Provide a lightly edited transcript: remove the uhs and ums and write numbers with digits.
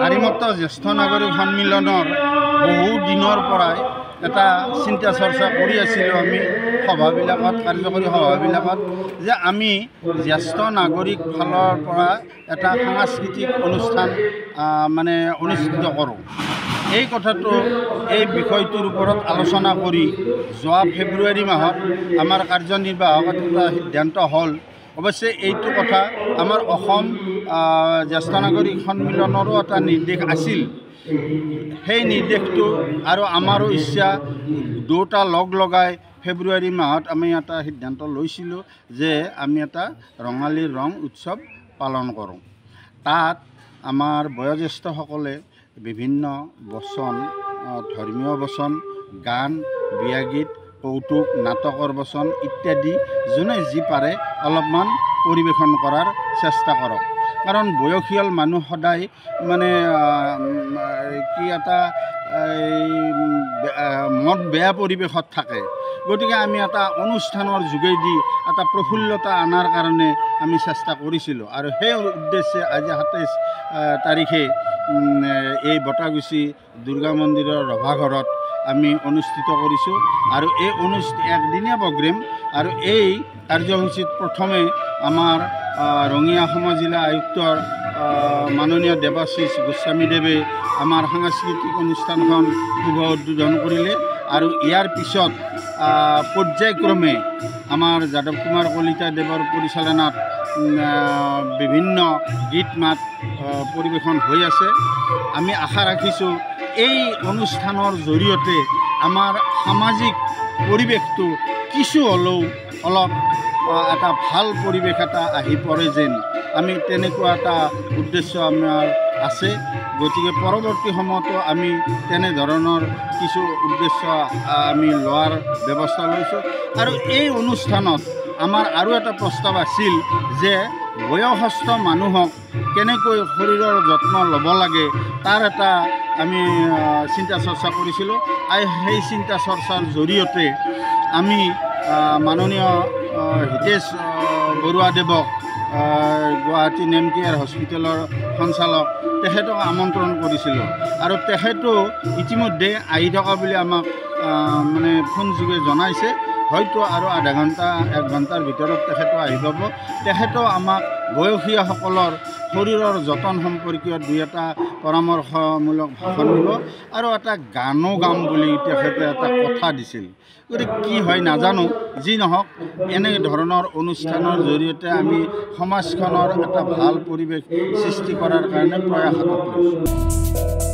আৰিমত্ত জ্যেষ্ঠ নাগৰিক সন্মিলনৰ বহু দিনৰ পৰাই এটা চিন্তা চৰ্চা কৰি আছিলোঁ আমি সভাবিলাকত, কাৰ্যকৰী সভাবিলাকত, যে আমি জ্যেষ্ঠ নাগৰিক ফালৰ পৰা এটা সাংস্কৃতিক অনুষ্ঠান অনুষ্ঠিত কৰোঁ। এই কথাটো, এই বিষয়টোৰ ওপৰত আলোচনা কৰি যোৱা ফেব্ৰুৱাৰী মাহত আমাৰ কাৰ্যনিৰ্বাহকত এটা সিদ্ধান্ত হ'ল। অৱশ্যে এইটো কথা আমাৰ অসম জ্যেষ্ঠ নাগৰিক সন্মিলনৰো এটা নিৰ্দেশ আছিল। সেই নিৰ্দেশটো আৰু আমাৰো ইচ্ছা দুটা লগ লগাই ফেব্ৰুৱাৰী মাহত আমি এটা সিদ্ধান্ত লৈছিলোঁ যে আমি এটা ৰঙালীৰ ৰং উৎসৱ পালন কৰোঁ। তাত আমাৰ বয়োজ্যেষ্ঠসকলে বিভিন্ন বচন, ধৰ্মীয় বচন, গান, বিয়া গীত, কৌতুক, নাটকৰ বচন ইত্যাদি যোনে যি পাৰে অলপমান পৰিৱেশন কৰাৰ চেষ্টা কৰক। কাৰণ বয়সীয়াল মানুহ সদায় মন বেয়া পৰিৱেশত থাকে। গতিকে আমি এটা অনুষ্ঠানৰ যোগেদি এটা প্ৰফুল্লতা অনাৰ কাৰণে আমি চেষ্টা কৰিছিলোঁ। আৰু সেই উদ্দেশ্যে আজি ২৭ তাৰিখে এই বটাগুচি দুৰ্গা মন্দিৰৰ ৰভাঘৰত আমি অনুষ্ঠিত কৰিছোঁ। আৰু এই একদিনীয়া প্ৰগ্ৰেম। আৰু এই কাৰ্যসূচীত প্ৰথমে আমাৰ ৰঙিয়া অসম জিলা আয়ুক্তৰ মাননীয় দেৱাশিষ গোস্বামীদেৱে আমাৰ সাংস্কৃতিক অনুষ্ঠানখন শুভ উদ্বোধন কৰিলে। আৰু ইয়াৰ পিছত পৰ্যায়ক্ৰমে আমাৰ যাদৱ কুমাৰ কলিতাদেৱৰ পৰিচালনাত বিভিন্ন গীত মাত পৰিৱেশন হৈ আছে। আমি আশা ৰাখিছোঁ এই অনুষ্ঠানৰ জৰিয়তে আমাৰ সামাজিক পৰিৱেশটো কিছু হ'লেও অলপ এটা ভাল পৰিৱেশ এটা আহি পৰে যেন, আমি তেনেকুৱা এটা উদ্দেশ্য আমাৰ আছে। গতিকে পৰৱৰ্তী সময়তো আমি তেনেধৰণৰ কিছু উদ্দেশ্য আমি লোৱাৰ ব্যৱস্থা লৈছোঁ। আৰু এই অনুষ্ঠানত আমাৰ আৰু এটা প্ৰস্তাৱ আছিল যে বয়সস্থ মানুহক কেনেকৈ শৰীৰৰ যত্ন ল'ব লাগে তাৰ এটা আমি চিন্তা চৰ্চা কৰিছিলোঁ। আৰু সেই চিন্তা চৰ্চাৰ জৰিয়তে আমি মাননীয় হিতেশ বৰুৱাদেৱক, গুৱাহাটী নেমকেয়াৰ হস্পিটেলৰ সঞ্চালক, তেখেতক আমন্ত্ৰণ কৰিছিলোঁ। আৰু তেখেতো ইতিমধ্যে আহি থকা বুলি আমাক ফোনযোগে জনাইছে। হয়তো আৰু আধা ঘণ্টা 1 ঘণ্টাৰ ভিতৰত তেখেতো আহি পাব। তেখেতো আমাক বয়সীয়াসকলৰ শৰীৰৰ যতন সম্পৰ্কীয় 2-এটা পৰামৰ্শমূলক ভাষণ দিব। আৰু এটা গানো গাম বুলি তেখেতে এটা কথা দিছিল। গতিকে কি হয় নাজানো, যি নহওক এনে ধৰণৰ অনুষ্ঠানৰ জৰিয়তে আমি সমাজখনৰ এটা ভাল পৰিৱেশ সৃষ্টি কৰাৰ কাৰণে প্ৰয়াস হাতত লৈছোঁ।